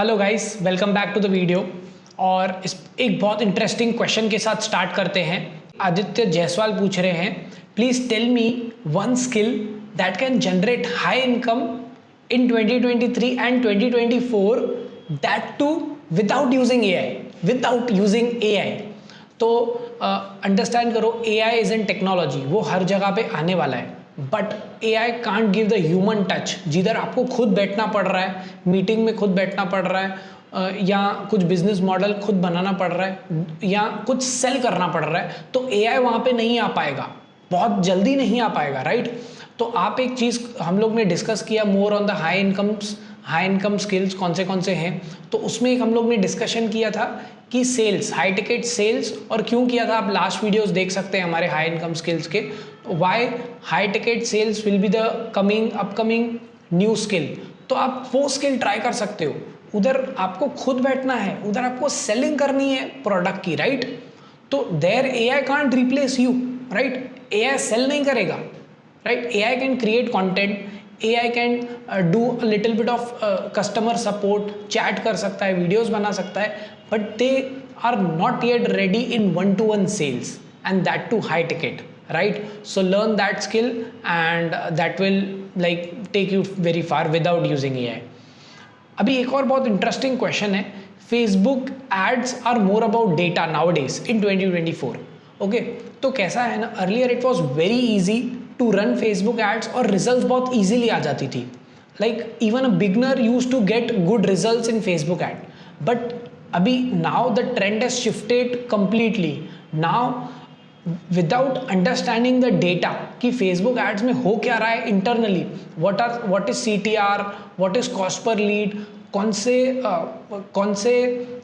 Hello guys, welcome back to the video. और इस एक बहुत इंटरेस्टिंग क्वेश्चन के साथ स्टार्ट करते हैं। आदित्य जायसवाल पूछ रहे हैं, please tell me one skill that can generate high income in 2023 and 2024, that too without using AI. तो अंडरस्टैंड करो, एआई इज इन टेक्नोलॉजी, वो हर जगह पे आने वाला है, but AI can't give the human touch. जिधर आपको खुद बैठना पड़ रहा है, मीटिंग में खुद बैठना पड़ रहा है, या कुछ बिजनेस मॉडल खुद बनाना पड़ रहा है, या कुछ सेल करना पड़ रहा है, तो AI वहाँ पे नहीं आ पाएगा, बहुत जल्दी नहीं आ पाएगा, राइट। तो आप एक चीज़ हम लोग ने डिस्कस किया more on the high income skills कौन से हैं। तो उसमें एक हम लोग ने डिस्कशन किया था कि सेल्स, हाई टिकट सेल्स, और क्यों किया था आप लास्ट वीडियोस देख सकते हैं हमारे हाई इनकम स्किल्स के। Why high ticket sales will be the upcoming new skill. तो आप वो स्किल ट्राई कर सकते हो। उधर आपको खुद बैठना है, उधर आपको सेलिंग करनी है प्रोडक्ट की, राइट। तो there AI can't replace you, right. AI sell नहीं करेगा, right. AI can create content, AI can do a little bit of customer support, chat कर सकता है, वीडियोस बना सकता है, but they are not yet ready in one-to-one sales, and that too high ticket, right. So learn that skill and that will like take you very far without using AI। अभी एक और बहुत interesting question है, Facebook ads are more about data nowadays in 2024। Okay, तो कैसा है ना, earlier it was very easy to run Facebook ads और रिजल्ट बहुत इजीली आ जाती थी। Like even a beginner use to get good results in Facebook ad, but अभी now the trend has shifted completely. Now without understanding the data कि Facebook ads में हो क्या रहा है internally, what is CTR, what is cost per lead, कौन से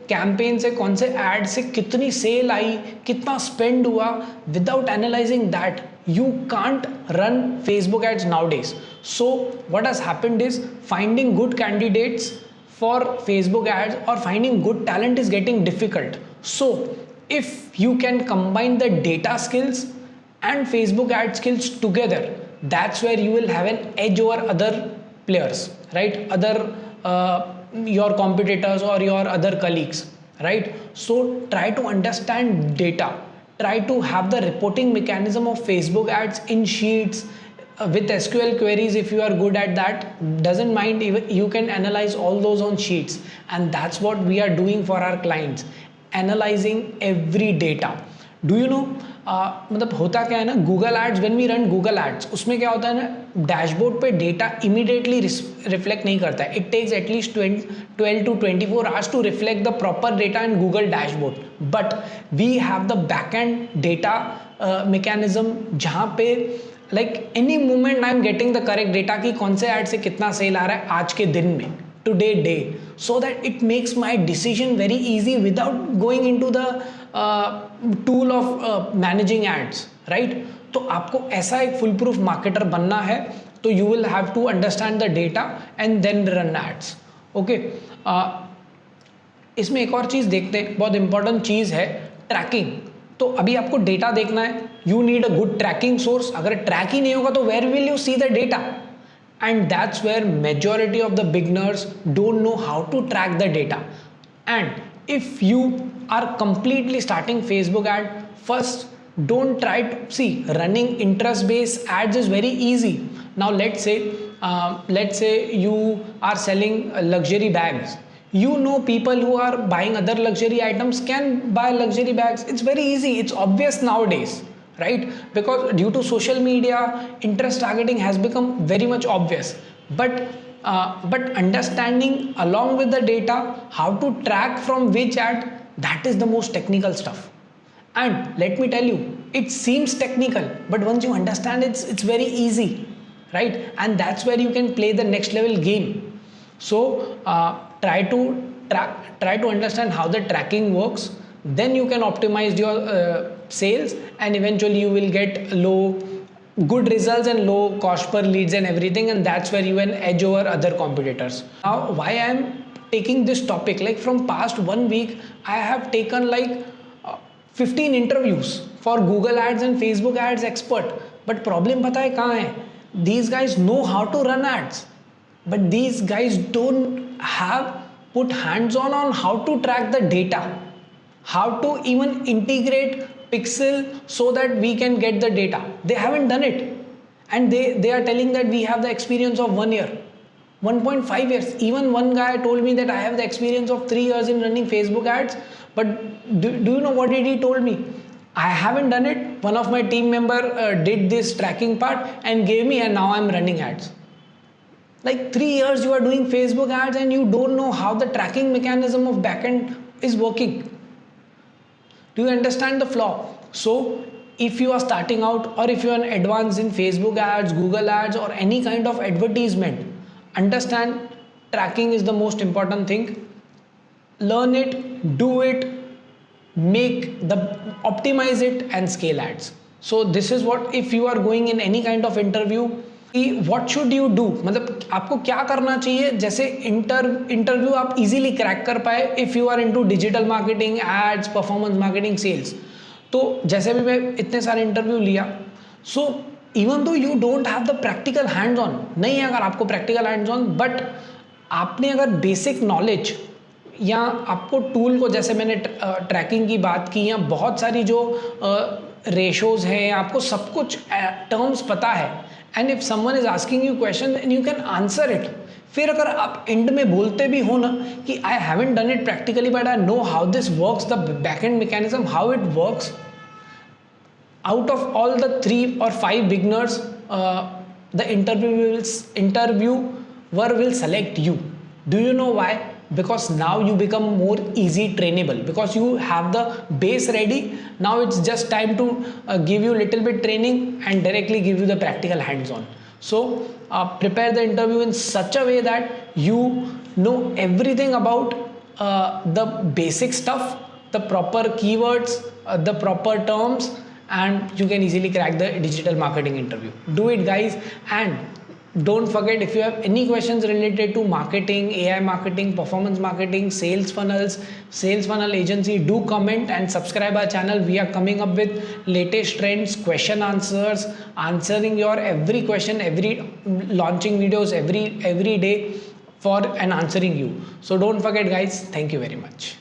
campaign से, कौन से एड से कितनी सेल आई, कितना स्पेंड हुआ, without analysing that you can't run Facebook ads nowadays. So what has happened is finding good candidates for Facebook ads or finding good talent is getting difficult. So if you can combine the data skills and Facebook ad skills together, that's where you will have an edge over other players, right, other your competitors or your other colleagues, right. So try to understand data, try to have the reporting mechanism of Facebook ads in sheets with SQL queries. If you are good at that, doesn't mind, you can analyze all those on sheets, and that's what we are doing for our clients, analyzing every data. Do you know, मतलब होता क्या है ना, Google ads, when we run Google ads, उसमें क्या होता है ना, डैशबोर्ड पे डेटा इमीडिएटली रिफ्लेक्ट नहीं करता है। It takes at least 12 to 24 hours to reflect the proper data in Google dashboard, but we have the backend data mechanism जहाँ पे like any moment I am getting the correct data कि कौन से add से कितना सेल आ रहा है आज के दिन में, today day, so that it makes my decision very easy without going into the tool of managing ads, right. तो आपको ऐसा एक फुल प्रूफ मार्केटर बनना है, तो you will have to understand the data and then run ads. Okay, इसमें एक और चीज़ देखते हैं, बहुत इंपॉर्टेंट चीज़ है ट्रैकिंग। तो अभी आपको डेटा देखना है, you need a good tracking source. अगर ट्रैक ही नहीं होगा तो where will you see the data, and that's where majority of the beginners don't know how to track the data. And if you are completely starting Facebook ad, first don't try to see running interest based ads is very easy. Now let's say you are selling luxury bags. You know, people who are buying other luxury items can buy luxury bags. It's very easy, it's obvious nowadays, right? Because due to social media, interest targeting has become very much obvious. But understanding along with the data how to track from which ad, that is the most technical stuff. And let me tell you, it seems technical, but once you understand it's very easy, right. And that's where you can play the next level game. So try to understand how the tracking works, then you can optimize your sales, and eventually you will get good results and low cost per leads and everything, and that's where you can edge over other competitors. Now why I am taking this topic, like from past 1 week I have taken like 15 interviews for Google ads and Facebook ads expert, but problem पता है कहाँ है, these guys know how to run ads, but these guys don't have put hands on how to track the data, how to even integrate Pixel so that we can get the data. They haven't done it, and they are telling that we have the experience of 1 year, 1.5 years. Even one guy told me that I have the experience of 3 years in running Facebook ads. But do you know what he told me? I haven't done it. One of my team member did this tracking part and gave me, and now I'm running ads. Like 3 years you are doing Facebook ads and you don't know how the tracking mechanism of backend is working. Do you understand the flaw? So if you are starting out, or if you are advanced in Facebook ads, Google ads, or any kind of advertisement, understand tracking is the most important thing. Learn it, do it, optimize it and scale ads. So this is what, if you are going in any kind of interview, what should you do, मतलब आपको क्या करना चाहिए, जैसे interview आप easily crack कर पाए if you are into digital marketing, ads, performance marketing, sales. तो जैसे भी मैं इतने सारे इंटरव्यू लिया, so even though you don't have the practical hands on, नहीं है अगर आपको प्रैक्टिकल हैंड्स ऑन, बट आपने अगर बेसिक नॉलेज या आपको टूल को, जैसे मैंने ट्रैकिंग की बात की, या बहुत सारी जो रेशोज हैं, आपको सब कुछ टर्म्स पता है, and if someone is asking you question and you can answer it. फिर अगर आप एंड में बोलते भी हो ना कि I haven't done it practically but I know how this works, the back and mechanism, how it works, out of all the 3 or 5 beginners, the interviewer will select you. Do you know why? Because now you become more easy trainable, because you have the base ready. Now it's just time to give you little bit training and directly give you the practical hands-on. So prepare the interview in such a way that you know everything about the basic stuff, the proper keywords, the proper terms, and you can easily crack the digital marketing interview. Do it, guys. And don't forget, if you have any questions related to marketing, AI marketing, performance marketing, sales funnel agency, do comment and subscribe our channel. We are coming up with latest trends, question answers, answering your every question, launching videos every day for and answering you. So don't forget, guys. Thank you very much.